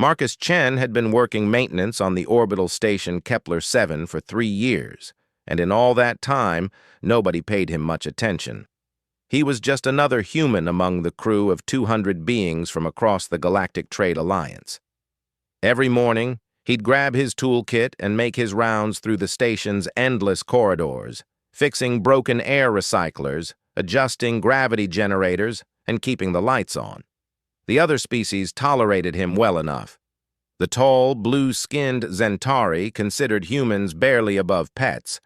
Marcus Chen had been working maintenance on the orbital station Kepler-7 for 3 years, and in all that time, nobody paid him much attention. He was just another human among the crew of 200 beings from across the Galactic Trade Alliance. Every morning, he'd grab his toolkit and make his rounds through the station's endless corridors, fixing broken air recyclers, adjusting gravity generators, and keeping the lights on. The other species tolerated him well enough. The tall, blue-skinned Zentari considered humans barely above pets,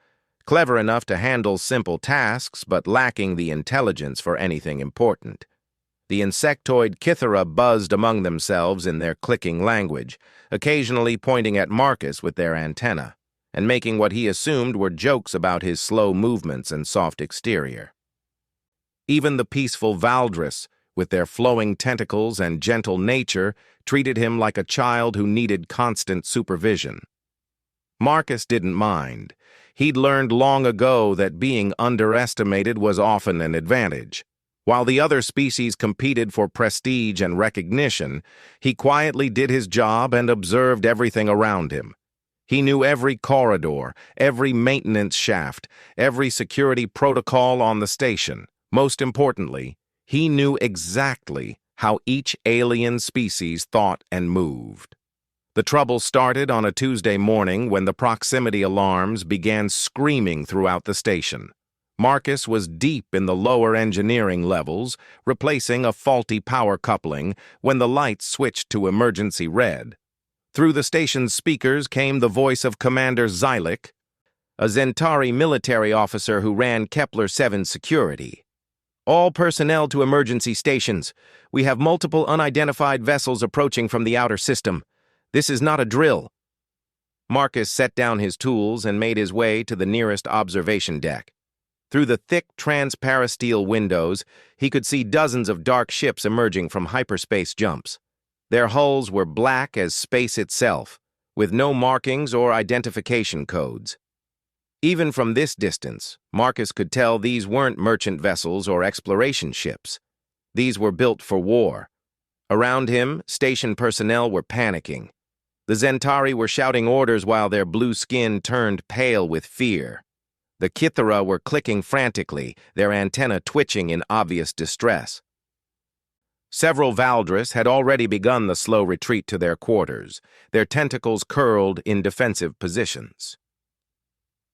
clever enough to handle simple tasks but lacking the intelligence for anything important. The insectoid Kythera buzzed among themselves in their clicking language, occasionally pointing at Marcus with their antennae, and making what he assumed were jokes about his slow movements and soft exterior. Even the peaceful Valdris, with their flowing tentacles and gentle nature, treated him like a child who needed constant supervision. Marcus didn't mind. He'd learned long ago that being underestimated was often an advantage. While the other species competed for prestige and recognition, he quietly did his job and observed everything around him. He knew every corridor, every maintenance shaft, every security protocol on the station. Most importantly, he knew exactly how each alien species thought and moved. The trouble started on a Tuesday morning when the proximity alarms began screaming throughout the station. Marcus was deep in the lower engineering levels, replacing a faulty power coupling when the lights switched to emergency red. Through the station's speakers came the voice of Commander Zylik, a Zentari military officer who ran Kepler-7 security. "All personnel to emergency stations. We have multiple unidentified vessels approaching from the outer system. This is not a drill." Marcus set down his tools and made his way to the nearest observation deck. Through the thick, transparasteel windows, he could see dozens of dark ships emerging from hyperspace jumps. Their hulls were black as space itself, with no markings or identification codes. Even from this distance, Marcus could tell these weren't merchant vessels or exploration ships. These were built for war. Around him, station personnel were panicking. The Zentari were shouting orders while their blue skin turned pale with fear. The Kythera were clicking frantically, their antennae twitching in obvious distress. Several Valdris had already begun the slow retreat to their quarters, their tentacles curled in defensive positions.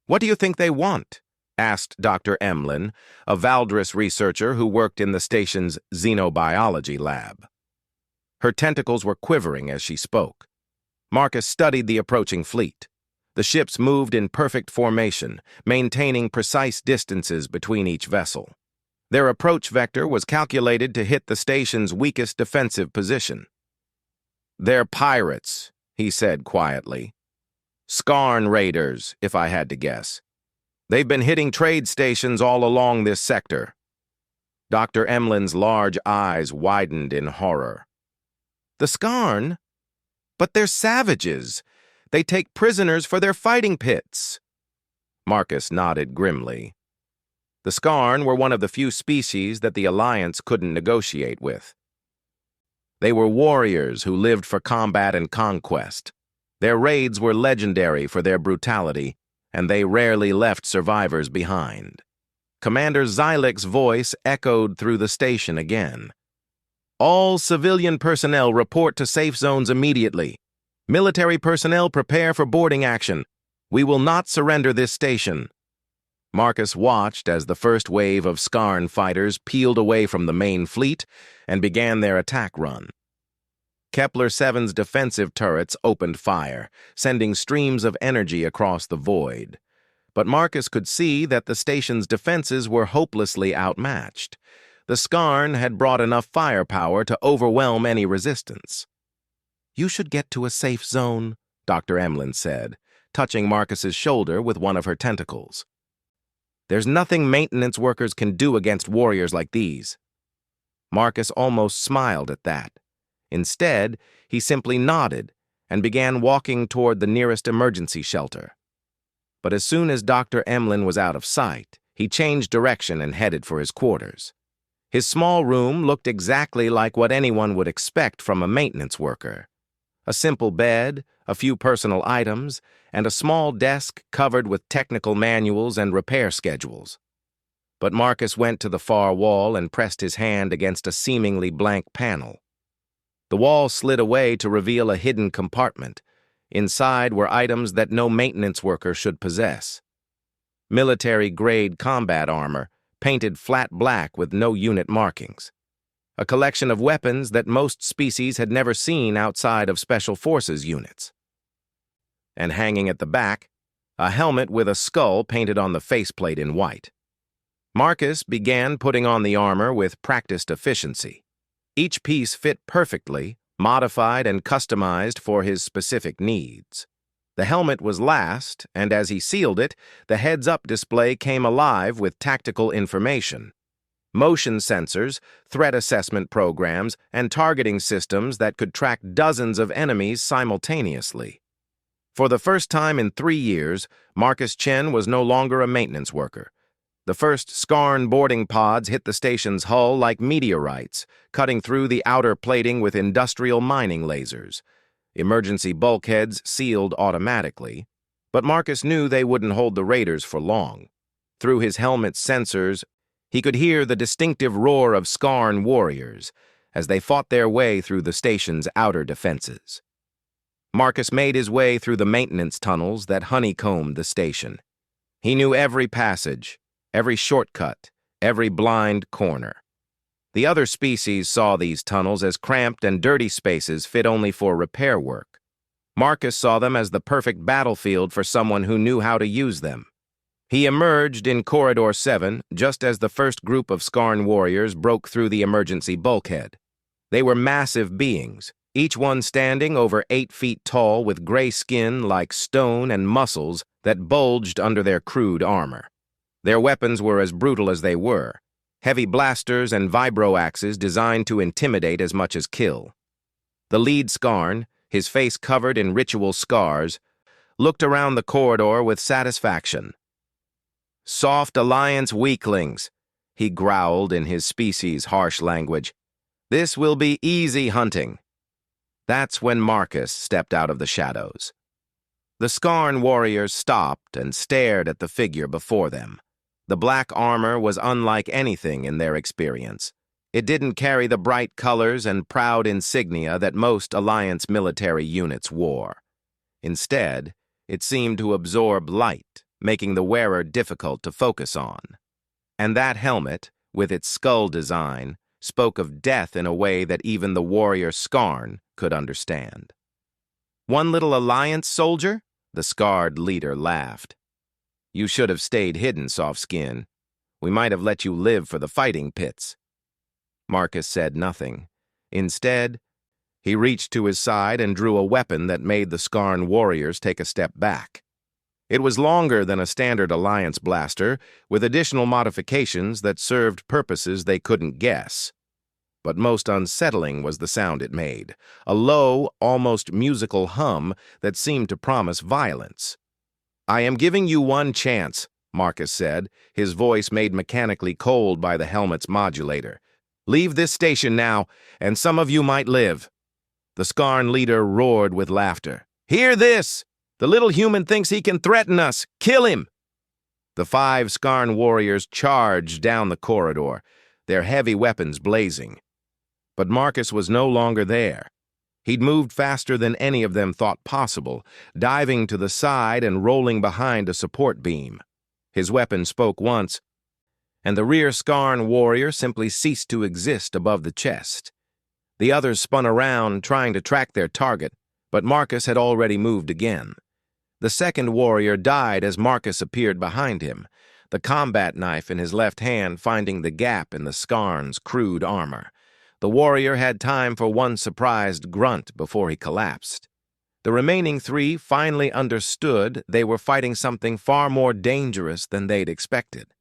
"What do you think they want?" asked Dr. Emlyn, a Valdris researcher who worked in the station's xenobiology lab. Her tentacles were quivering as she spoke. Marcus studied the approaching fleet. The ships moved in perfect formation, maintaining precise distances between each vessel. Their approach vector was calculated to hit the station's weakest defensive position. "They're pirates," he said quietly. "Scarn raiders, if I had to guess. They've been hitting trade stations all along this sector." Dr. Emlyn's large eyes widened in horror. "The Scarn? But they're savages. They take prisoners for their fighting pits." Marcus nodded grimly. The Scarn were one of the few species that the Alliance couldn't negotiate with. They were warriors who lived for combat and conquest. Their raids were legendary for their brutality, and they rarely left survivors behind. Commander Zylik's voice echoed through the station again. "All civilian personnel report to safe zones immediately. Military personnel prepare for boarding action. We will not surrender this station." Marcus watched as the first wave of Scarn fighters peeled away from the main fleet and began their attack run. Kepler-7's defensive turrets opened fire, sending streams of energy across the void. But Marcus could see that the station's defenses were hopelessly outmatched. The Scarn had brought enough firepower to overwhelm any resistance. "You should get to a safe zone," Dr. Emlyn said, touching Marcus's shoulder with one of her tentacles. "There's nothing maintenance workers can do against warriors like these." Marcus almost smiled at that. Instead, he simply nodded and began walking toward the nearest emergency shelter. But as soon as Dr. Emlyn was out of sight, he changed direction and headed for his quarters. His small room looked exactly like what anyone would expect from a maintenance worker. A simple bed, a few personal items, and a small desk covered with technical manuals and repair schedules. But Marcus went to the far wall and pressed his hand against a seemingly blank panel. The wall slid away to reveal a hidden compartment. Inside were items that no maintenance worker should possess. Military-grade combat armor, painted flat black with no unit markings. A collection of weapons that most species had never seen outside of Special Forces units. And hanging at the back, a helmet with a skull painted on the faceplate in white. Marcus began putting on the armor with practiced efficiency. Each piece fit perfectly, modified and customized for his specific needs. The helmet was last, and as he sealed it, the heads-up display came alive with tactical information. Motion sensors, threat assessment programs, and targeting systems that could track dozens of enemies simultaneously. For the first time in 3 years, Marcus Chen was no longer a maintenance worker. The first Scarn boarding pods hit the station's hull like meteorites, cutting through the outer plating with industrial mining lasers. Emergency bulkheads sealed automatically, but Marcus knew they wouldn't hold the raiders for long. Through his helmet's sensors, he could hear the distinctive roar of Scarn warriors as they fought their way through the station's outer defenses. Marcus made his way through the maintenance tunnels that honeycombed the station. He knew every passage, every shortcut, every blind corner. The other species saw these tunnels as cramped and dirty spaces fit only for repair work. Marcus saw them as the perfect battlefield for someone who knew how to use them. He emerged in Corridor 7 just as the first group of Scarn warriors broke through the emergency bulkhead. They were massive beings, each one standing over 8 feet tall with gray skin like stone and muscles that bulged under their crude armor. Their weapons were as brutal as they were, heavy blasters and vibro-axes designed to intimidate as much as kill. The lead Scarn, his face covered in ritual scars, looked around the corridor with satisfaction. "Soft Alliance weaklings," he growled in his species' harsh language. "This will be easy hunting." That's when Marcus stepped out of the shadows. The Scarn warriors stopped and stared at the figure before them. The black armor was unlike anything in their experience. It didn't carry the bright colors and proud insignia that most Alliance military units wore. Instead, it seemed to absorb light, making the wearer difficult to focus on. And that helmet, with its skull design, spoke of death in a way that even the warrior Scarn could understand. "One little Alliance soldier?" The scarred leader laughed. "You should have stayed hidden, soft skin. We might have let you live for the fighting pits." Marcus said nothing. Instead, he reached to his side and drew a weapon that made the Scarn warriors take a step back. It was longer than a standard Alliance blaster, with additional modifications that served purposes they couldn't guess. But most unsettling was the sound it made, a low, almost musical hum that seemed to promise violence. "I am giving you one chance," Marcus said, his voice made mechanically cold by the helmet's modulator. "Leave this station now, and some of you might live." The Scarn leader roared with laughter. "Hear this! The little human thinks he can threaten us! Kill him!" The 5 Scarn warriors charged down the corridor, their heavy weapons blazing. But Marcus was no longer there. He'd moved faster than any of them thought possible, diving to the side and rolling behind a support beam. His weapon spoke once, and the rear Scarn warrior simply ceased to exist above the chest. The others spun around, trying to track their target, but Marcus had already moved again. The second warrior died as Marcus appeared behind him, the combat knife in his left hand finding the gap in the Scarn's crude armor. The warrior had time for one surprised grunt before he collapsed. The remaining 3 finally understood they were fighting something far more dangerous than they'd expected.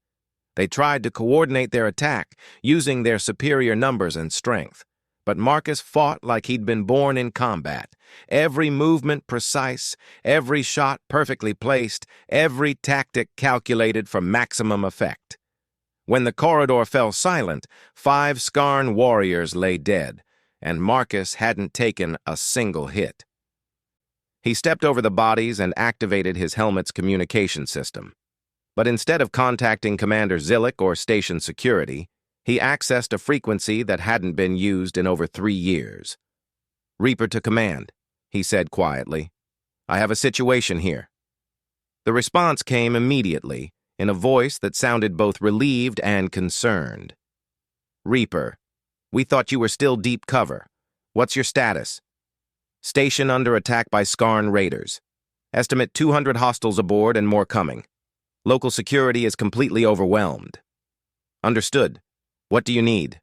They tried to coordinate their attack, using their superior numbers and strength. But Marcus fought like he'd been born in combat, every movement precise, every shot perfectly placed, every tactic calculated for maximum effect. When the corridor fell silent, 5 Scarn warriors lay dead, and Marcus hadn't taken a single hit. He stepped over the bodies and activated his helmet's communication system. But instead of contacting Commander Zillick or station security, he accessed a frequency that hadn't been used in over 3 years. "Reaper to command," he said quietly. "I have a situation here." The response came immediately, in a voice that sounded both relieved and concerned. "Reaper, we thought you were still deep cover. What's your status?" "Station under attack by Scarn raiders. Estimate 200 hostiles aboard and more coming. Local security is completely overwhelmed." "Understood. What do you need?"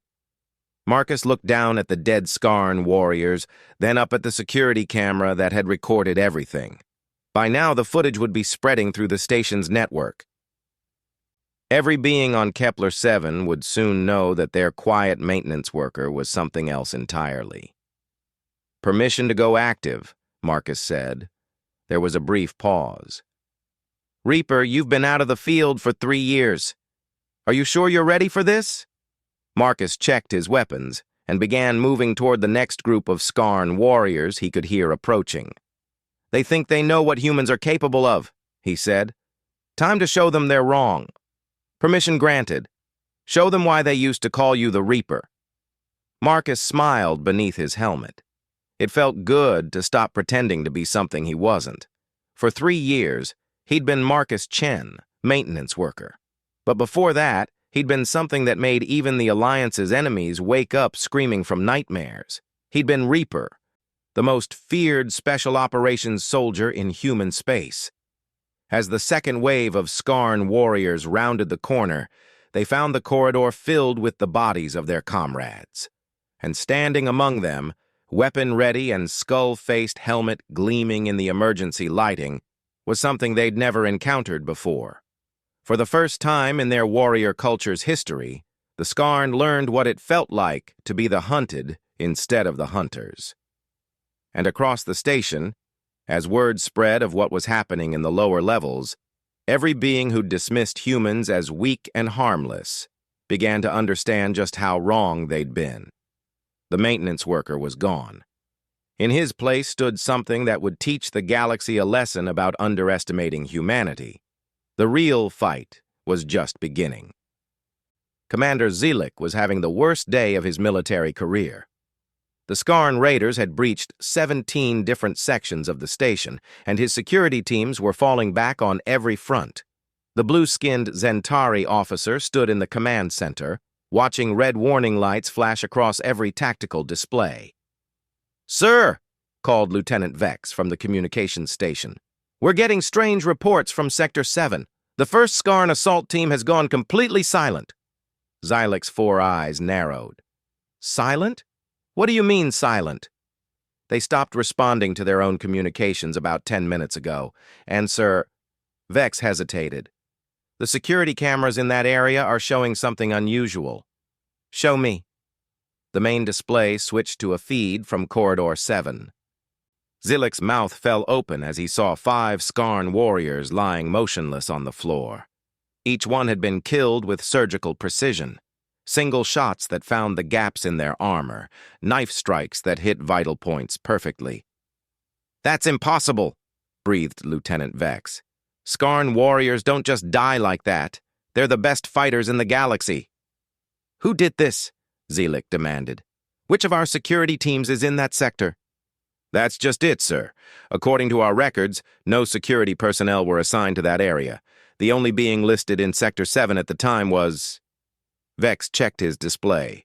Marcus looked down at the dead Scarn warriors, then up at the security camera that had recorded everything. By now, the footage would be spreading through the station's network. Every being on Kepler-7 would soon know that their quiet maintenance worker was something else entirely. "Permission to go active," Marcus said. There was a brief pause. "Reaper, you've been out of the field for 3 years. Are you sure you're ready for this?" Marcus checked his weapons and began moving toward the next group of Scarn warriors he could hear approaching. "They think they know what humans are capable of," he said. "Time to show them they're wrong. Permission granted. Show them why they used to call you the Reaper." Marcus smiled beneath his helmet. It felt good to stop pretending to be something he wasn't. For 3 years, he'd been Marcus Chen, maintenance worker. But before that, he'd been something that made even the Alliance's enemies wake up screaming from nightmares. He'd been Reaper, the most feared special operations soldier in human space. As the second wave of Scarn warriors rounded the corner, they found the corridor filled with the bodies of their comrades. And standing among them, weapon ready and skull-faced helmet gleaming in the emergency lighting, was something they'd never encountered before. For the first time in their warrior culture's history, the Scarn learned what it felt like to be the hunted instead of the hunters. And across the station, as word spread of what was happening in the lower levels, every being who dismissed humans as weak and harmless began to understand just how wrong they'd been. The maintenance worker was gone. In his place stood something that would teach the galaxy a lesson about underestimating humanity. The real fight was just beginning. Commander Zillick was having the worst day of his military career. The Scarn raiders had breached 17 different sections of the station, and his security teams were falling back on every front. The blue-skinned Zentari officer stood in the command center, watching red warning lights flash across every tactical display. "Sir," called Lieutenant Vex from the communications station, "we're getting strange reports from Sector 7. The first Scarn assault team has gone completely silent." Zillick's 4 eyes narrowed. "Silent? What do you mean, silent?" "They stopped responding to their own communications about 10 minutes ago, and, sir—" Vex hesitated. "The security cameras in that area are showing something unusual." "Show me." The main display switched to a feed from Corridor 7. Zillick's mouth fell open as he saw 5 Scarn warriors lying motionless on the floor. Each one had been killed with surgical precision. Single shots that found the gaps in their armor, knife strikes that hit vital points perfectly. "That's impossible," breathed Lieutenant Vex. "Scarn warriors don't just die like that. They're the best fighters in the galaxy." "Who did this?" Zillick demanded. "Which of our security teams is in that sector?" "That's just it, sir. According to our records, no security personnel were assigned to that area. The only being listed in Sector 7 at the time was—" Vex checked his display.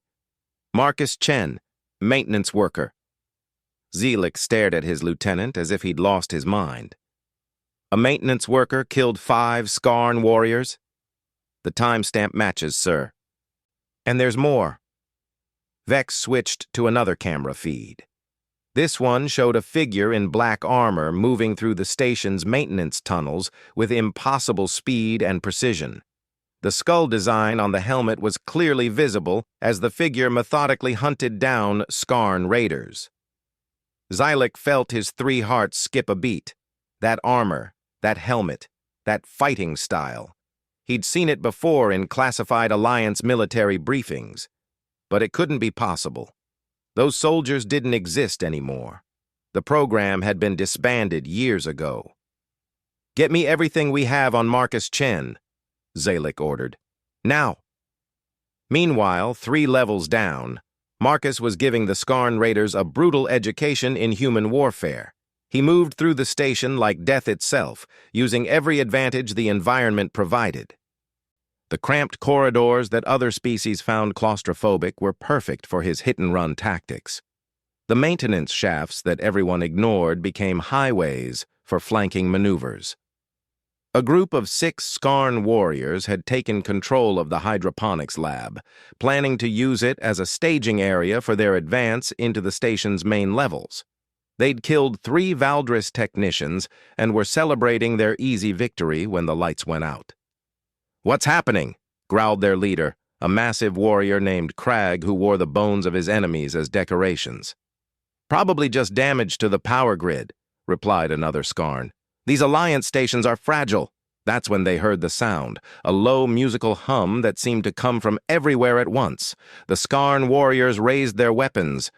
"Marcus Chen, maintenance worker." Zillick stared at his lieutenant as if he'd lost his mind. "A maintenance worker killed 5 Scarn warriors?" "The timestamp matches, sir." "And there's more." Vex switched to another camera feed. This one showed a figure in black armor moving through the station's maintenance tunnels with impossible speed and precision. The skull design on the helmet was clearly visible as the figure methodically hunted down Scarn raiders. Zillick felt his 3 hearts skip a beat. That armor, that helmet, that fighting style. He'd seen it before in classified Alliance military briefings. But it couldn't be possible. Those soldiers didn't exist anymore. The program had been disbanded years ago. "Get me everything we have on Marcus Chen," Zalek ordered. "Now." Meanwhile, 3 levels down, Marcus was giving the Scarn Raiders a brutal education in human warfare. He moved through the station like death itself, using every advantage the environment provided. The cramped corridors that other species found claustrophobic were perfect for his hit-and-run tactics. The maintenance shafts that everyone ignored became highways for flanking maneuvers. A group of 6 Scarn warriors had taken control of the hydroponics lab, planning to use it as a staging area for their advance into the station's main levels. They'd killed 3 Valdris technicians and were celebrating their easy victory when the lights went out. "What's happening?" growled their leader, a massive warrior named Crag who wore the bones of his enemies as decorations. "Probably just damage to the power grid," replied another Scarn. "These Alliance stations are fragile." That's when they heard the sound, a low musical hum that seemed to come from everywhere at once. The Scarn warriors raised their weapons,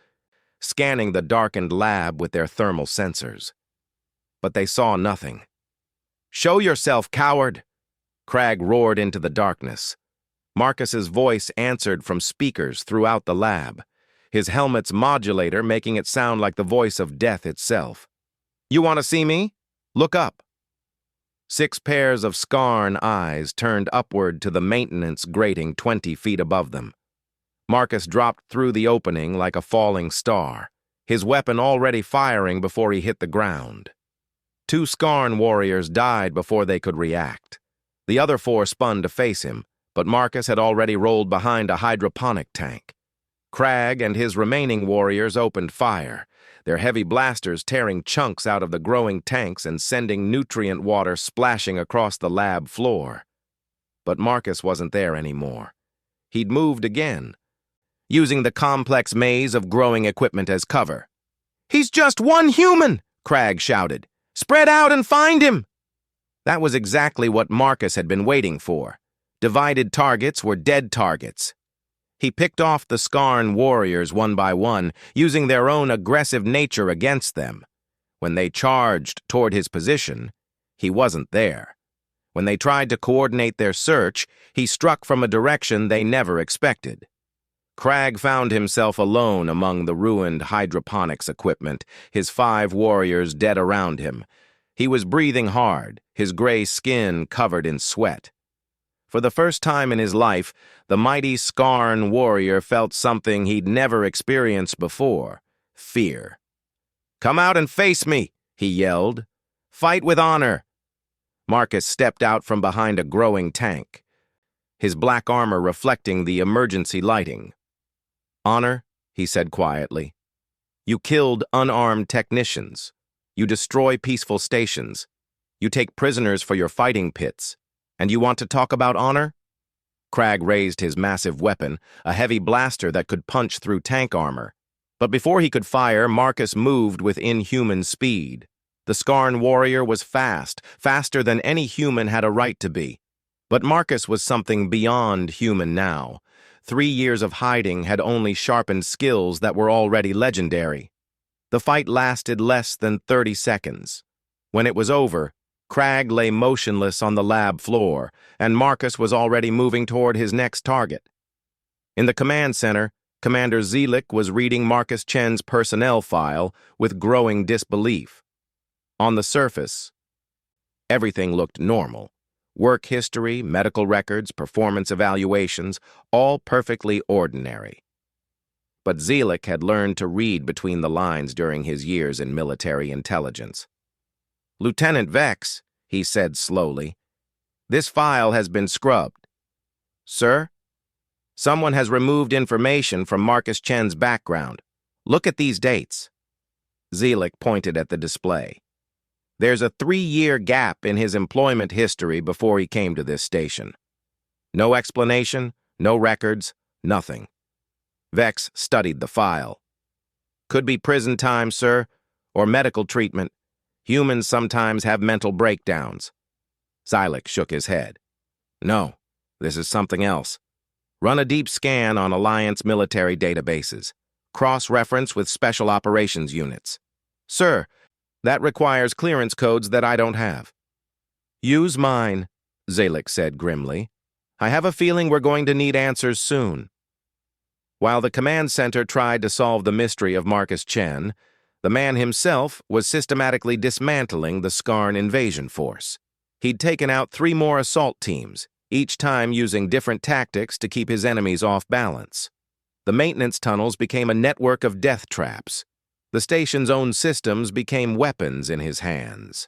scanning the darkened lab with their thermal sensors. But they saw nothing. "Show yourself, coward!" Crag roared into the darkness. Marcus's voice answered from speakers throughout the lab, his helmet's modulator making it sound like the voice of death itself. "You want to see me? Look up." 6 pairs of Scarn eyes turned upward to the maintenance grating 20 feet above them. Marcus dropped through the opening like a falling star, his weapon already firing before he hit the ground. 2 Scarn warriors died before they could react. The other 4 spun to face him, but Marcus had already rolled behind a hydroponic tank. Crag and his remaining warriors opened fire, their heavy blasters tearing chunks out of the growing tanks and sending nutrient water splashing across the lab floor. But Marcus wasn't there anymore. He'd moved again, using the complex maze of growing equipment as cover. "He's just one human!" Crag shouted. "Spread out and find him!" That was exactly what Marcus had been waiting for. Divided targets were dead targets. He picked off the Scarn warriors one by one, using their own aggressive nature against them. When they charged toward his position, he wasn't there. When they tried to coordinate their search, he struck from a direction they never expected. Crag found himself alone among the ruined hydroponics equipment, his 5 warriors dead around him. He was breathing hard, his gray skin covered in sweat. For the first time in his life, the mighty Scarn warrior felt something he'd never experienced before: fear. "Come out and face me," he yelled. "Fight with honor." Marcus stepped out from behind a growing tank, his black armor reflecting the emergency lighting. "Honor," he said quietly. "You killed unarmed technicians. You destroy peaceful stations. You take prisoners for your fighting pits. And you want to talk about honor?" Crag raised his massive weapon, a heavy blaster that could punch through tank armor. But before he could fire, Marcus moved with inhuman speed. The Scarn warrior was fast, faster than any human had a right to be. But Marcus was something beyond human now. 3 years of hiding had only sharpened skills that were already legendary. The fight lasted less than 30 seconds. When it was over, Crag lay motionless on the lab floor, and Marcus was already moving toward his next target. In the command center, Commander Zalek was reading Marcus Chen's personnel file with growing disbelief. On the surface, everything looked normal. Work history, medical records, performance evaluations, all perfectly ordinary. But Zalek had learned to read between the lines during his years in military intelligence. "Lieutenant Vex," he said slowly, "this file has been scrubbed." "Sir?" "Someone has removed information from Marcus Chen's background. Look at these dates." Zalek pointed at the display. "There's a 3-year gap in his employment history before he came to this station. No explanation, no records, nothing." Vex studied the file. "Could be prison time, sir, or medical treatment. Humans sometimes have mental breakdowns." Zalek shook his head. "No, this is something else. Run a deep scan on Alliance military databases. Cross-reference with special operations units." Sir, that requires clearance codes that I don't have. Use mine, Zalek said grimly. I have a feeling we're going to need answers soon. While the command center tried to solve the mystery of Marcus Chen, the man himself was systematically dismantling the Scarn invasion force. He'd taken out 3 more assault teams, each time using different tactics to keep his enemies off balance. The maintenance tunnels became a network of death traps. The station's own systems became weapons in his hands.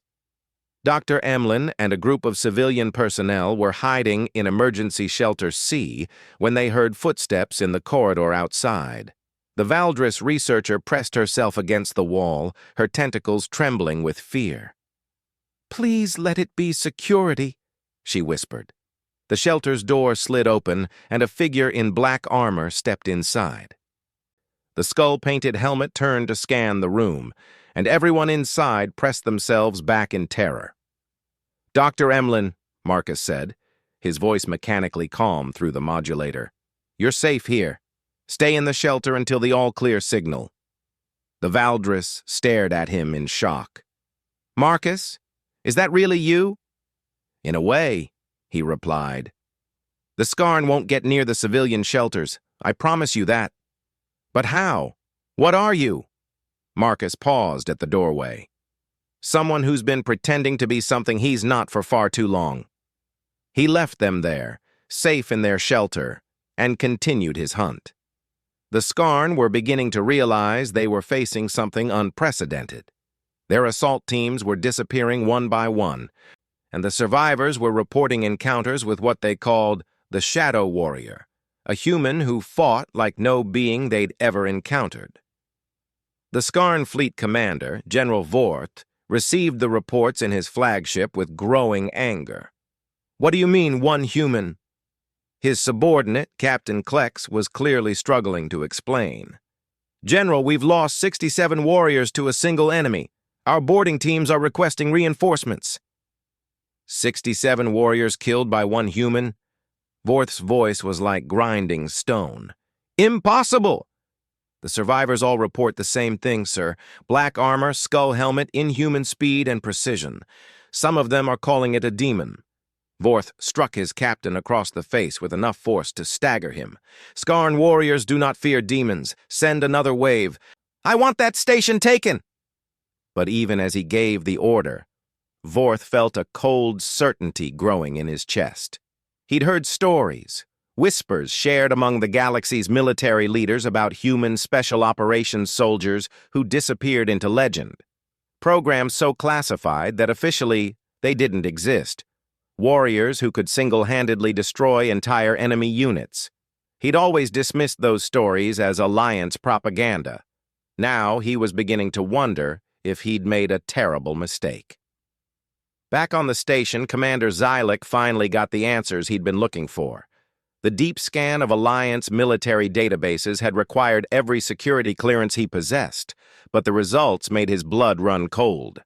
Dr. Emlyn and a group of civilian personnel were hiding in Emergency Shelter C when they heard footsteps in the corridor outside. The Valdris researcher pressed herself against the wall, her tentacles trembling with fear. "Please let it be security," she whispered. The shelter's door slid open, and a figure in black armor stepped inside. The skull-painted helmet turned to scan the room, and everyone inside pressed themselves back in terror. "Dr. Emlyn," Marcus said, his voice mechanically calm through the modulator. "You're safe here. Stay in the shelter until the all-clear signal." The Valdris stared at him in shock. "Marcus, is that really you?" "In a way," he replied. "The Scarn won't get near the civilian shelters, I promise you that." "But how? What are you?" Marcus paused at the doorway. "Someone who's been pretending to be something he's not for far too long." He left them there, safe in their shelter, and continued his hunt. The Scarn were beginning to realize they were facing something unprecedented. Their assault teams were disappearing one by one, and the survivors were reporting encounters with what they called the Shadow Warrior, a human who fought like no being they'd ever encountered. The Scarn Fleet Commander, General Vorth, received the reports in his flagship with growing anger. "What do you mean, one human?" His subordinate, Captain Klex, was clearly struggling to explain. "General, we've lost 67 warriors to a single enemy. Our boarding teams are requesting reinforcements." 67 warriors killed by one human? Vorth's voice was like grinding stone. "Impossible!" "The survivors all report the same thing, sir. Black armor, skull helmet, inhuman speed and precision. Some of them are calling it a demon." Vorth struck his captain across the face with enough force to stagger him. "Scarn warriors do not fear demons. Send another wave. I want that station taken!" But even as he gave the order, Vorth felt a cold certainty growing in his chest. He'd heard stories, whispers shared among the galaxy's military leaders about human special operations soldiers who disappeared into legend. Programs so classified that officially they didn't exist. Warriors who could single-handedly destroy entire enemy units. He'd always dismissed those stories as Alliance propaganda. Now he was beginning to wonder if he'd made a terrible mistake. Back on the station, Commander Zylek finally got the answers he'd been looking for. The deep scan of Alliance military databases had required every security clearance he possessed, but the results made his blood run cold.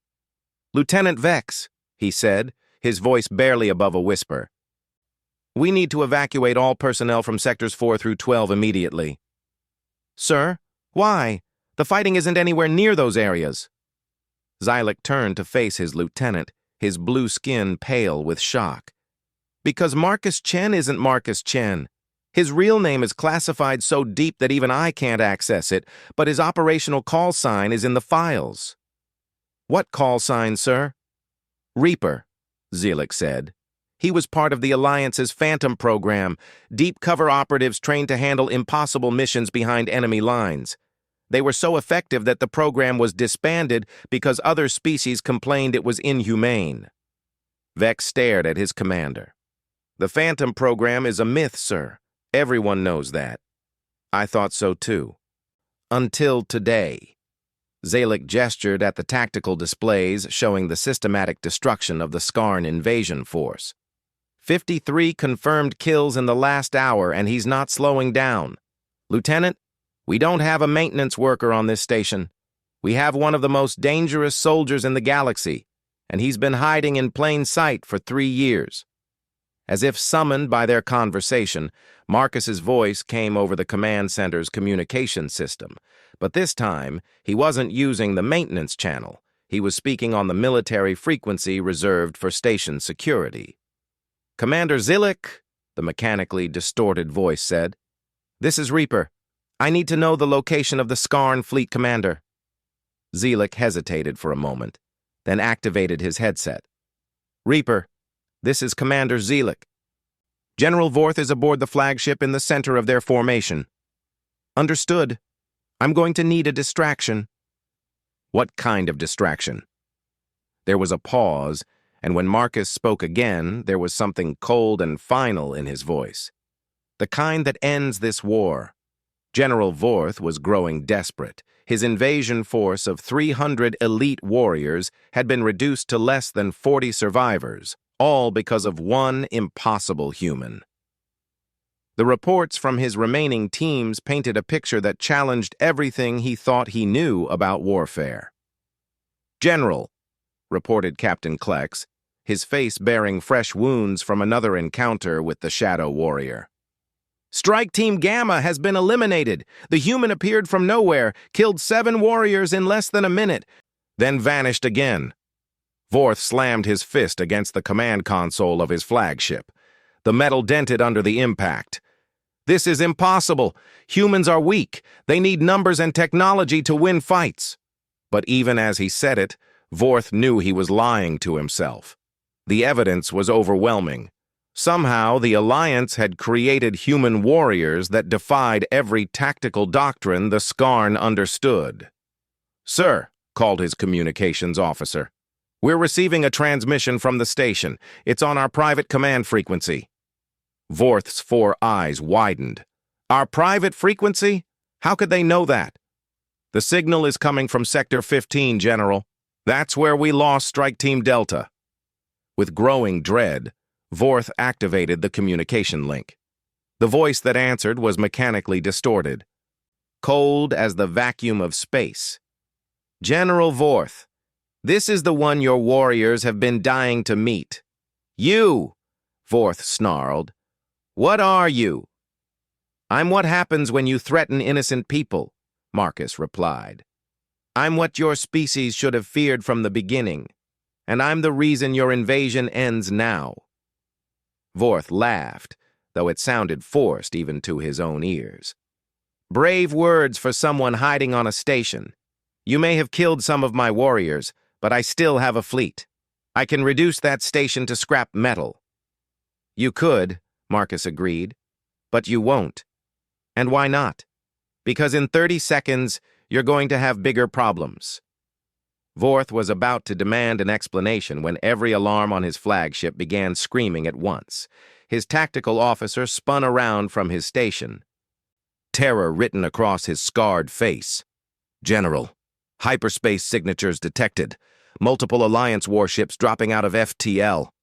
"Lieutenant Vex," he said, his voice barely above a whisper. "We need to evacuate all personnel from Sectors 4 through 12 immediately." "Sir? Why? The fighting isn't anywhere near those areas." Zylek turned to face his lieutenant, his blue skin pale with shock. "Because Marcus Chen isn't Marcus Chen. His real name is classified so deep that even I can't access it, but his operational call sign is in the files." "What call sign, sir?" "Reaper," Zylek said. "He was part of the Alliance's Phantom program, deep cover operatives trained to handle impossible missions behind enemy lines. They were so effective that the program was disbanded because other species complained it was inhumane." Vex stared at his commander. "The Phantom program is a myth, sir. Everyone knows that." "I thought so too. Until today." Zalek gestured at the tactical displays showing the systematic destruction of the Scarn invasion force. 53 confirmed kills in the last hour, and he's not slowing down. "Lieutenant, we don't have a maintenance worker on this station. We have one of the most dangerous soldiers in the galaxy, and he's been hiding in plain sight for 3 years." As if summoned by their conversation, Marcus's voice came over the command center's communication system. But this time, he wasn't using the maintenance channel. He was speaking on the military frequency reserved for station security. "Commander Zillik," the mechanically distorted voice said. "This is Reaper. I need to know the location of the Scarn fleet commander." Zillik hesitated for a moment, then activated his headset. "Reaper, this is Commander Zillik. General Vorth is aboard the flagship in the center of their formation." "Understood. I'm going to need a distraction." "What kind of distraction?" There was a pause, and when Marcus spoke again, there was something cold and final in his voice. "The kind that ends this war." General Vorth was growing desperate. His invasion force of 300 elite warriors had been reduced to less than 40 survivors, all because of one impossible human. The reports from his remaining teams painted a picture that challenged everything he thought he knew about warfare. "General," reported Captain Klex, his face bearing fresh wounds from another encounter with the Shadow Warrior. "Strike Team Gamma has been eliminated. The human appeared from nowhere, killed 7 warriors in less than a minute, then vanished again." Vorth slammed his fist against the command console of his flagship. The metal dented under the impact. "This is impossible. Humans are weak. They need numbers and technology to win fights." But even as he said it, Vorth knew he was lying to himself. The evidence was overwhelming. Somehow, the Alliance had created human warriors that defied every tactical doctrine the Scarn understood. "Sir," called his communications officer, "we're receiving a transmission from the station. It's on our private command frequency." Vorth's 4 eyes widened. "Our private frequency? How could they know that?" "The signal is coming from Sector 15, General. That's where we lost Strike Team Delta." With growing dread, Vorth activated the communication link. The voice that answered was mechanically distorted, cold as the vacuum of space. "General Vorth, this is the one your warriors have been dying to meet." "You!" Vorth snarled. "What are you?" "I'm what happens when you threaten innocent people," Marcus replied. "I'm what your species should have feared from the beginning, and I'm the reason your invasion ends now." Vorth laughed, though it sounded forced even to his own ears. "Brave words for someone hiding on a station. You may have killed some of my warriors, but I still have a fleet. I can reduce that station to scrap metal." "You could," Marcus agreed, "but you won't. And why not? Because in 30 seconds, you're going to have bigger problems." Vorth was about to demand an explanation when every alarm on his flagship began screaming at once. His tactical officer spun around from his station, terror written across his scarred face. "General, hyperspace signatures detected. Multiple Alliance warships dropping out of FTL."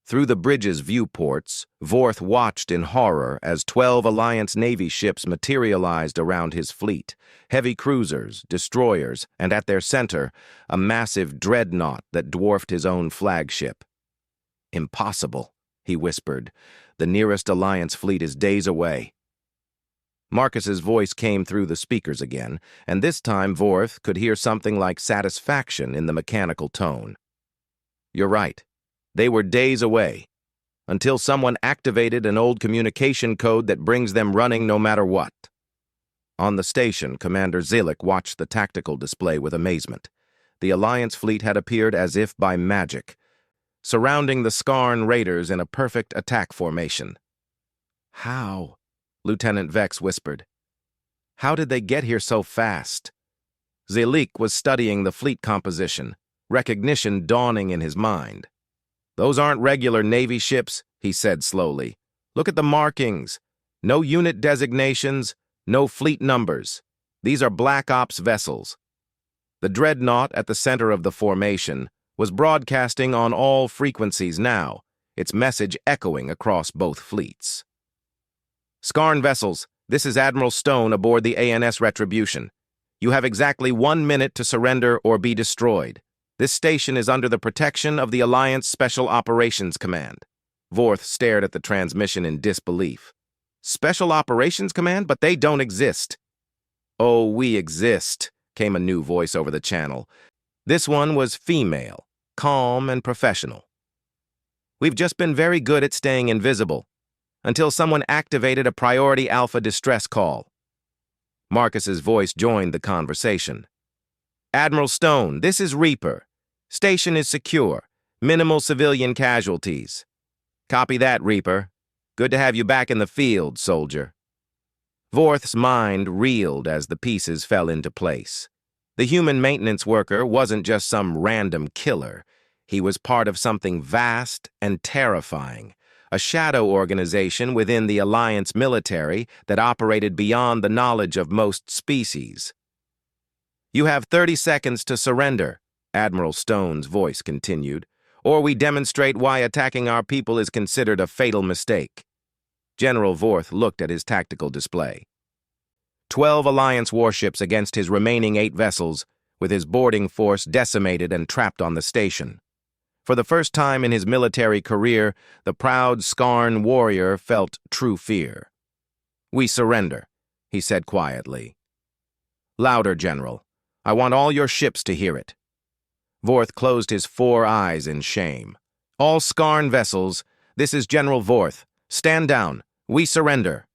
Through the bridge's viewports, Vorth watched in horror as 12 Alliance Navy ships materialized around his fleet. Heavy cruisers, destroyers, and at their center, a massive dreadnought that dwarfed his own flagship. "Impossible," he whispered. "The nearest Alliance fleet is days away." Marcus's voice came through the speakers again, and this time Vorth could hear something like satisfaction in the mechanical tone. "You're right. They were days away, until someone activated an old communication code that brings them running no matter what." On the station, Commander Zillik watched the tactical display with amazement. The Alliance fleet had appeared as if by magic, surrounding the Scarn raiders in a perfect attack formation. "How?" Lieutenant Vex whispered. "How did they get here so fast?" Zillik was studying the fleet composition, recognition dawning in his mind. "Those aren't regular Navy ships," he said slowly. "Look at the markings. No unit designations, no fleet numbers. These are Black Ops vessels." The dreadnought at the center of the formation was broadcasting on all frequencies now, its message echoing across both fleets. "Scarn vessels, this is Admiral Stone aboard the ANS Retribution. You have exactly 1 minute to surrender or be destroyed. This station is under the protection of the Alliance Special Operations Command." Vorth stared at the transmission in disbelief. Special Operations Command? But they don't exist. Oh, we exist, came a new voice over the channel. This one was female, calm and professional. We've just been very good at staying invisible, until someone activated a priority alpha distress call. Marcus's voice joined the conversation. Admiral Stone, this is Reaper. Station is secure. Minimal civilian casualties. Copy that, Reaper. Good to have you back in the field, soldier. Vorth's mind reeled as the pieces fell into place. The human maintenance worker wasn't just some random killer. He was part of something vast and terrifying, a shadow organization within the Alliance military that operated beyond the knowledge of most species. You have 30 seconds to surrender, Admiral Stone's voice continued, or we demonstrate why attacking our people is considered a fatal mistake. General Vorth looked at his tactical display. 12 Alliance warships against his remaining 8 vessels, with his boarding force decimated and trapped on the station. For the first time in his military career, the proud Scarn warrior felt true fear. We surrender, he said quietly. Louder, General. I want all your ships to hear it. Vorth closed his 4 eyes in shame. All Scarn vessels, this is General Vorth. Stand down. We surrender.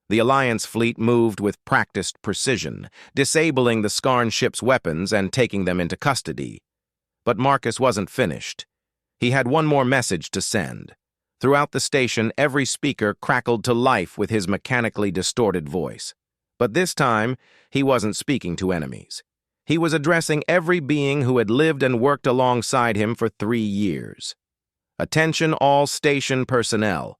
The Alliance fleet moved with practiced precision, disabling the Scarn ship's weapons and taking them into custody. But Marcus wasn't finished. He had one more message to send. Throughout the station, every speaker crackled to life with his mechanically distorted voice. But this time, he wasn't speaking to enemies. He was addressing every being who had lived and worked alongside him for 3 years. Attention all station personnel.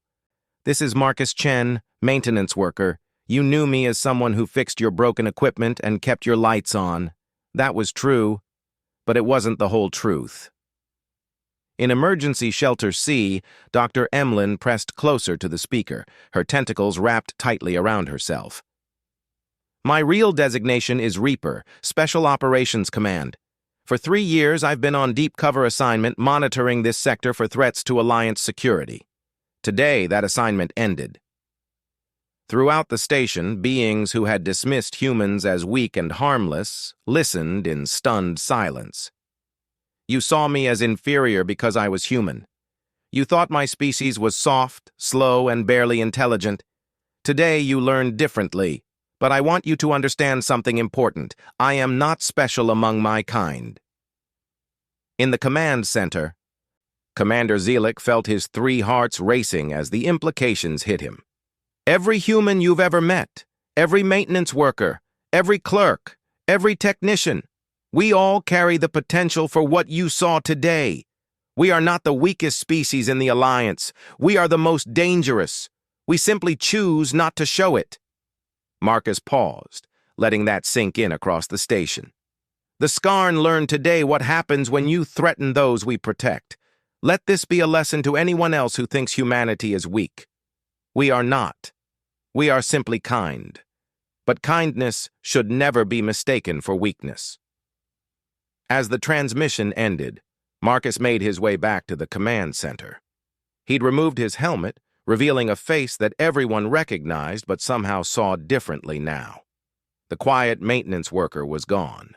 This is Marcus Chen, maintenance worker. You knew me as someone who fixed your broken equipment and kept your lights on. That was true, but it wasn't the whole truth. In Emergency Shelter C, Dr. Emlyn pressed closer to the speaker, her tentacles wrapped tightly around herself. My real designation is Reaper, Special Operations Command. For 3 years, I've been on deep cover assignment monitoring this sector for threats to Alliance security. Today, that assignment ended. Throughout the station, beings who had dismissed humans as weak and harmless listened in stunned silence. You saw me as inferior because I was human. You thought my species was soft, slow, and barely intelligent. Today, you learned differently. But I want you to understand something important. I am not special among my kind. In the command center, Commander Zelik felt his 3 hearts racing as the implications hit him. Every human you've ever met, every maintenance worker, every clerk, every technician, we all carry the potential for what you saw today. We are not the weakest species in the Alliance. We are the most dangerous. We simply choose not to show it. Marcus paused, letting that sink in across the station. The Scarn learned today what happens when you threaten those we protect. Let this be a lesson to anyone else who thinks humanity is weak. We are not. We are simply kind. But kindness should never be mistaken for weakness. As the transmission ended, Marcus made his way back to the command center. He'd removed his helmet, revealing a face that everyone recognized but somehow saw differently now. The quiet maintenance worker was gone,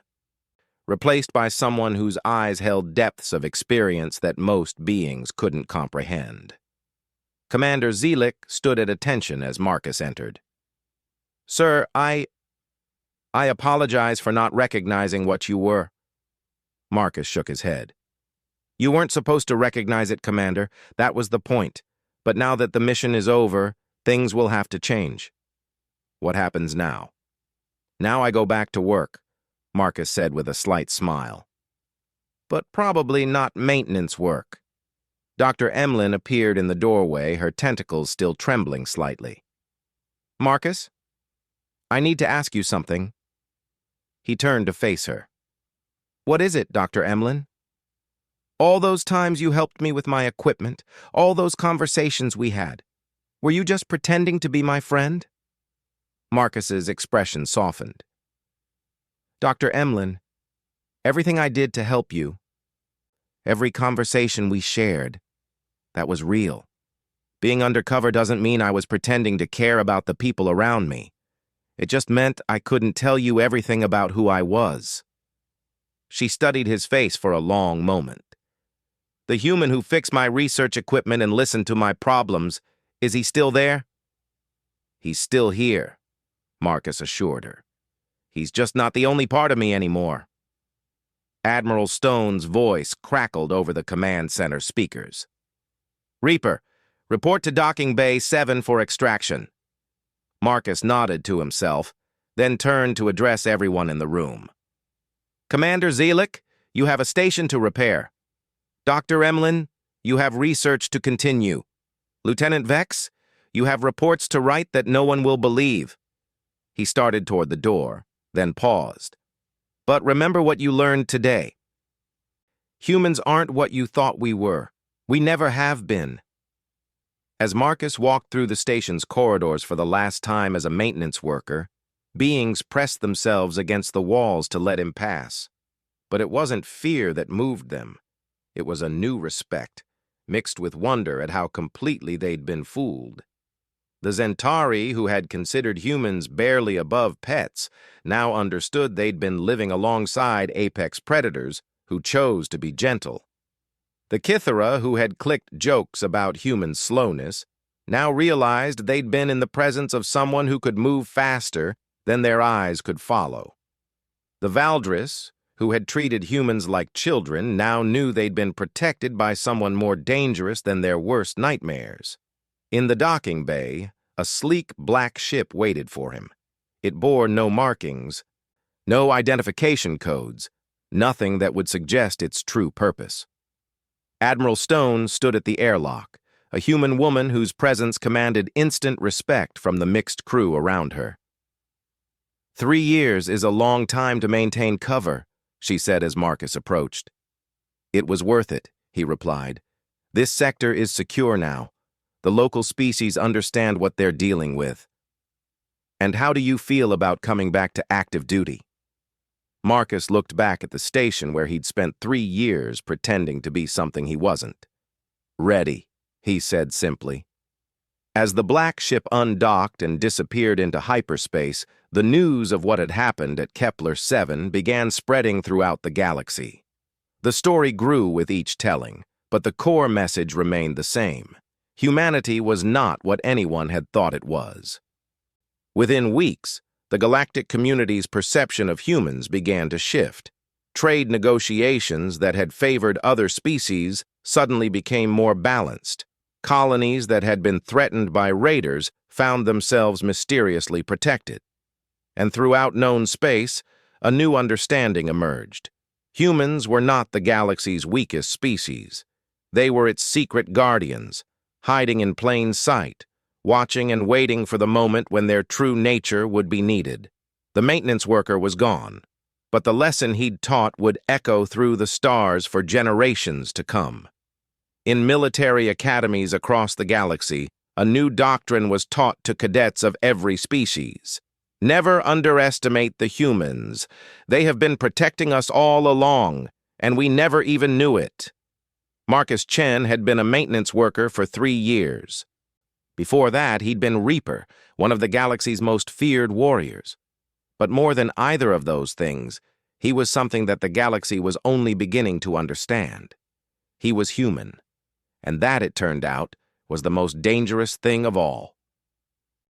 replaced by someone whose eyes held depths of experience that most beings couldn't comprehend. Commander Zelik stood at attention as Marcus entered. Sir, I apologize for not recognizing what you were. Marcus shook his head. You weren't supposed to recognize it, Commander. That was the point. But now that the mission is over, things will have to change. What happens now? Now I go back to work, Marcus said with a slight smile. But probably not maintenance work. Dr. Emlyn appeared in the doorway, her tentacles still trembling slightly. Marcus? I need to ask you something. He turned to face her. What is it, Dr. Emlyn? All those times you helped me with my equipment, all those conversations we had, were you just pretending to be my friend? Marcus's expression softened. Dr. Emlyn, everything I did to help you, every conversation we shared, That was real. Being undercover doesn't mean I was pretending to care about the people around me. It just meant I couldn't tell you everything about who I was. She studied his face for a long moment. The human who fixed my research equipment and listened to my problems, is he still there? He's still here, Marcus assured her. He's just not the only part of me anymore. Admiral Stone's voice crackled over the command center speakers. Reaper, report to Docking Bay 7 for extraction. Marcus nodded to himself, then turned to address everyone in the room. Commander Zelik, you have a station to repair. Dr. Emlyn, you have research to continue. Lieutenant Vex, you have reports to write that no one will believe. He started toward the door, then paused. But remember what you learned today. Humans aren't what you thought we were. We never have been. As Marcus walked through the station's corridors for the last time as a maintenance worker, beings pressed themselves against the walls to let him pass. But it wasn't fear that moved them. It was a new respect, mixed with wonder at how completely they'd been fooled. The Zentari, who had considered humans barely above pets, now understood they'd been living alongside apex predators who chose to be gentle. The Kithara, who had clicked jokes about human slowness, now realized they'd been in the presence of someone who could move faster than their eyes could follow. The Valdris, who had treated humans like children, now knew they'd been protected by someone more dangerous than their worst nightmares. In the docking bay, a sleek black ship waited for him. It bore no markings, no identification codes, nothing that would suggest its true purpose. Admiral Stone stood at the airlock, a human woman whose presence commanded instant respect from the mixed crew around her. 3 years is a long time to maintain cover, she said as Marcus approached. It was worth it, he replied. This sector is secure now. The local species understand what they're dealing with. And how do you feel about coming back to active duty? Marcus looked back at the station where he'd spent 3 years pretending to be something he wasn't. Ready, he said simply. As the black ship undocked and disappeared into hyperspace, the news of what had happened at Kepler 7 began spreading throughout the galaxy. The story grew with each telling, but the core message remained the same. Humanity was not what anyone had thought it was. Within weeks, the galactic community's perception of humans began to shift. Trade negotiations that had favored other species suddenly became more balanced. Colonies that had been threatened by raiders found themselves mysteriously protected. And throughout known space, a new understanding emerged. Humans were not the galaxy's weakest species. They were its secret guardians, hiding in plain sight, watching and waiting for the moment when their true nature would be needed. The maintenance worker was gone, but the lesson he'd taught would echo through the stars for generations to come. In military academies across the galaxy, a new doctrine was taught to cadets of every species. Never underestimate the humans. They have been protecting us all along, and we never even knew it. Marcus Chen had been a maintenance worker for 3 years. Before that, he'd been Reaper, one of the galaxy's most feared warriors. But more than either of those things, he was something that the galaxy was only beginning to understand. He was human, and that, it turned out, was the most dangerous thing of all.